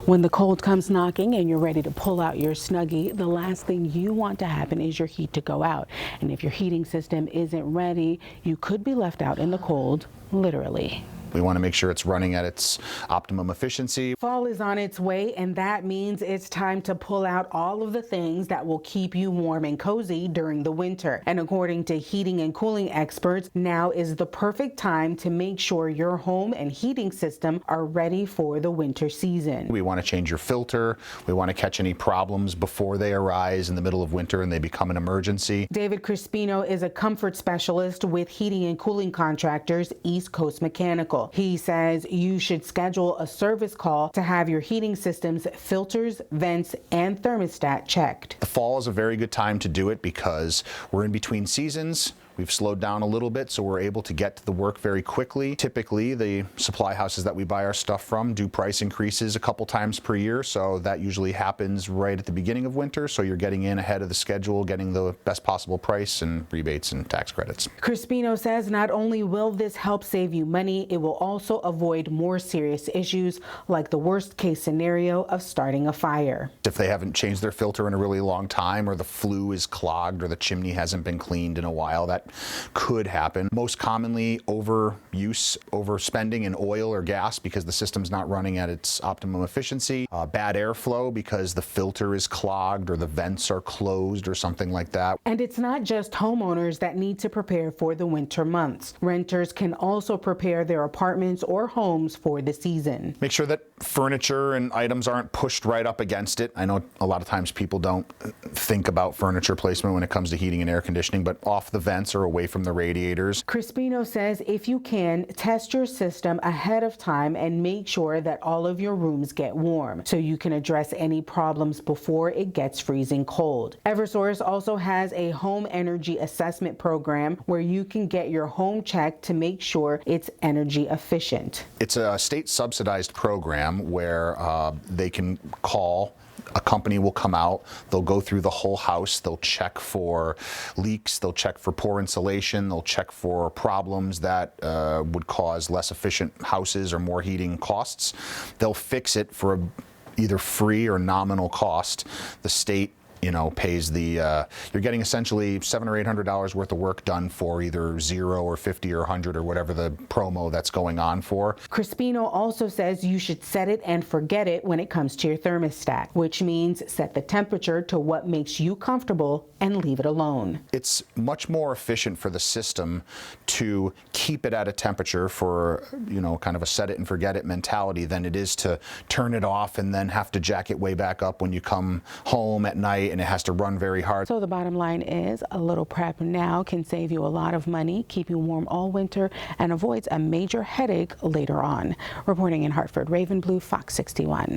When the cold comes knocking and you're ready to pull out your Snuggie, the last thing you want to happen is your heat to go out. And if your heating system isn't ready, you could be left out in the cold, literally. We want to make sure it's running at its optimum efficiency. Fall is on its way, and that means it's time to pull out all of the things that will keep you warm and cozy during the winter. And according to heating and cooling experts, now is the perfect time to make sure your home and heating system are ready for the winter season. We want to change your filter. We want to catch any problems before they arise in the middle of winter and they become an emergency. David Crispino is a comfort specialist with heating and cooling contractors East Coast Mechanical. He says you should schedule a service call to have your heating system's filters, vents, and thermostat checked. The fall is a very good time to do it because we're in between seasons. We've slowed down a little bit, so we're able to get to the work very quickly. Typically, the supply houses that we buy our stuff from do price increases a couple times per year, so that usually happens right at the beginning of winter, so you're getting in ahead of the schedule, getting the best possible price and rebates and tax credits. Crispino says not only will this help save you money, it will also avoid more serious issues like the worst case scenario of starting a fire. If they haven't changed their filter in a really long time, or the flue is clogged, or the chimney hasn't been cleaned in a while, that could happen. Most commonly, overuse, overspending in oil or gas because the system's not running at its optimum efficiency. Bad airflow because the filter is clogged or the vents are closed or something like that. And it's not just homeowners that need to prepare for the winter months. Renters can also prepare their apartments or homes for the season. Make sure that furniture and items aren't pushed right up against it. I know a lot of times people don't think about furniture placement when it comes to heating and air conditioning, but off the vents or away from the radiators. Crispino says if you can, test your system ahead of time and make sure that all of your rooms get warm so you can address any problems before it gets freezing cold. Eversource also has a home energy assessment program where you can get your home checked to make sure it's energy efficient. It's a state subsidized program where they can call. A company will come out, they'll go through the whole house, they'll check for leaks, they'll check for poor insulation, they'll check for problems that would cause less efficient houses or more heating costs. They'll fix it for either free or nominal cost. The state pays the, you're getting essentially $700 or $800 worth of work done for either 0 or 50 or 100 or whatever the promo that's going on for. Crispino also says you should set it and forget it when it comes to your thermostat, which means set the temperature to what makes you comfortable and leave it alone. It's much more efficient for the system to keep it at a temperature for, kind of a set it and forget it mentality than it is to turn it off and then have to jack it way back up when you come home at night and it has to run very hard. So the bottom line is a little prep now can save you a lot of money, keep you warm all winter, and avoids a major headache later on. Reporting in Hartford, Raven Blue, Fox 61.